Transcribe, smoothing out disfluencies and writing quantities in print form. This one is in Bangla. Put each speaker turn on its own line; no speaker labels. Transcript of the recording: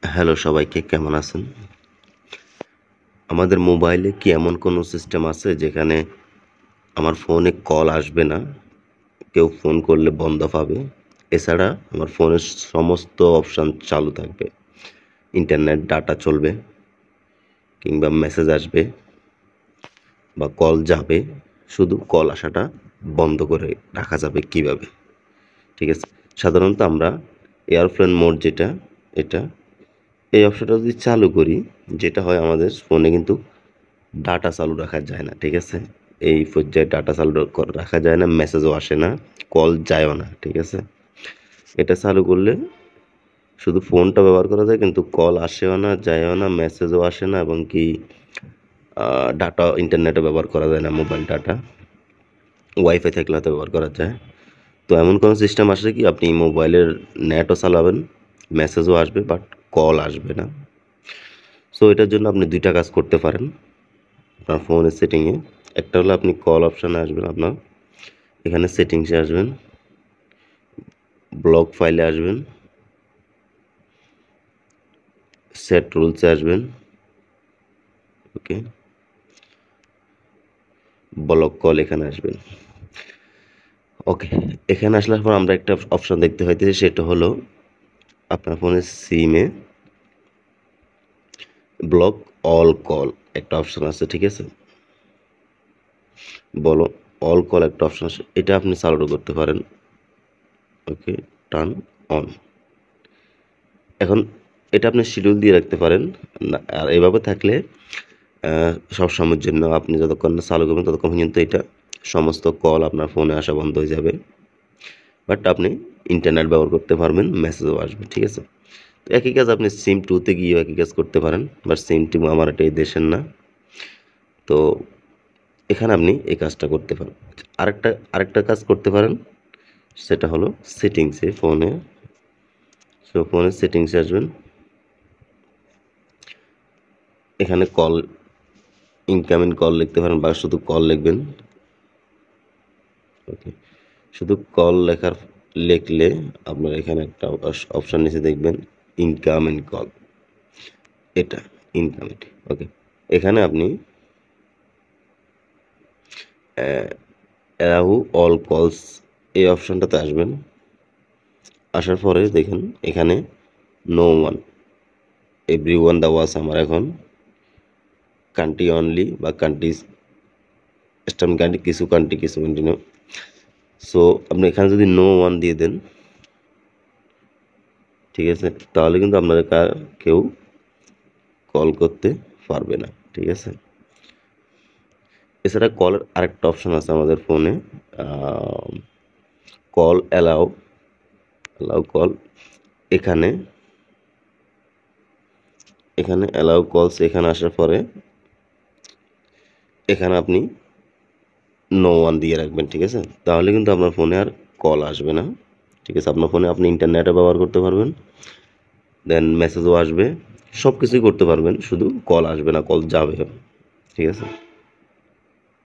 হ্যালো সবাইকে, কেমন আছেন? আমাদের মোবাইলে কি এমন কোনো সিস্টেম আছে যেখানে আমার ফোনে কল আসবে না, কেউ ফোন করলে বন্ধ পাবে? এছাড়া আমার ফোনের সমস্ত অপশান চালু থাকবে। ইন্টারনেট, ডাটা চলবে কিংবা মেসেজ আসবে বা কল যাবে। শুধু কল আসাটা বন্ধ করে রাখা যাবে কিভাবে? ঠিক আছে? সাধারণত আমরা এয়ারপ্লেন মোড যেটা, এটা এই অপশনটা যদি চালু করি, যেটা হয় আমাদের ফোনে কিন্তু ডাটা চালু রাখা যায় না। ঠিক আছে? এই পর্যায়ে ডাটা চালু রাখা যায় না, মেসেজও আসে না, কল যায়ও না। ঠিক আছে? এটা চালু করলে শুধু ফোনটা ব্যবহার করা যায়, কিন্তু কল আসেও না, যায়ও না, মেসেজও আসে না, এবং কি ডাটা ইন্টারনেটও ব্যবহার করা যায় না। মোবাইল ডাটা ওয়াইফাই থাকলে হয়তো ব্যবহার করা যায়। তো এমন কোনো সিস্টেম আসে কি আপনি মোবাইলের নেটও চালাবেন, মেসেজও আসবে, বাট কল আসবে না। সো এটার জন্য আপনি দুইটা কাজ করতে পারেন আপনার ফোনের সেটিংয়ে। একটা হলো আপনি কল অপশানে আসবেন, আপনার এখানে সেটিংসে আসবেন, ব্লক ফাইলে আসবেন, সেট রুলসে আসবেন, ওকে, ব্লক কল এখানে আসবেন। ওকে, এখানে আসলে পর আমরা একটা অপশন দেখতে পাইতেছি, সেটা হলো আপনার ফোনের সিমে ব্লক অল কল একটা অপশন আছে। ঠিক আছে? বলো, অল কল একটা অপশন আছে, এটা আপনি চালু করতে পারেন। ওকে, টার্ন অন। এখন এটা আপনি শিডিউল দিয়ে রাখতে পারেন না, আর এভাবে থাকলে সব সময়ের জন্য আপনি যতক্ষণ না চালু করবেন ততক্ষণ পর্যন্ত এটা সমস্ত কল আপনার ফোনে আসা বন্ধ হয়ে যাবে, বাট আপনি ইন্টারনেট ব্যবহার করতে পারবেন, মেসেজও আসবে। ঠিক আছে? তো একই কাজ আপনি সিম টুতে গিয়েও একই কাজ করতে পারেন, বাট সিম টু আমার এটা এই দেশের না। তো এখানে আপনি এই কাজটা করতে পারেন। আরেকটা কাজ করতে পারেন, সেটা হলো সেটিংসে, ফোনে সেটিংসে আসবেন, এখানে কল, ইনকামিং কল লিখতে পারেন বা শুধু কল লিখবেন। ওকে, শুধু কল লিখলে আপনার এখানে একটা অপশান নিচে দেখবেন ইনকামিং কল, এটা ইনকামিং। ওকে, এখানে আপনি অ্যালাউ অল কলস এই অপশানটাতে আসবেন। আসার পরে দেখেন এখানে নো ওয়ান, এভরি ওয়ান দেওয়া আছে আমার এখন, কান্ট্রি অনলি বা কান্ট্রি স্টাম কান্ট্রি, কিছু কান্ট্রি কিছু কন্টিনিউ। সো আপনি এখানে যদি নো ওয়ান দিয়ে দেন, ঠিক আছে, তাহলে কিন্তু আপনাদের কেউ কল করতে পারবে না। ঠিক আছে? এছাড়া কলের আরেকটা অপশন আছে আমাদের ফোনে, কল অ্যালাউ কল, এখানে অ্যালাউ কলস, এখানে আসার পরে এখানে আপনি নো ওয়ান দিয়ে রাখবেন। ঠিক আছে? তাহলে কিন্তু আপনার ফোনে আর কল আসবে না। ঠিক আছে? আপনার ফোনে আপনি ইন্টারনেটও ব্যবহার করতে পারবেন, দেন মেসেজও আসবে, সব কিছুই করতে পারবেন, শুধু কল আসবে না, কল যাবে। ঠিক আছে?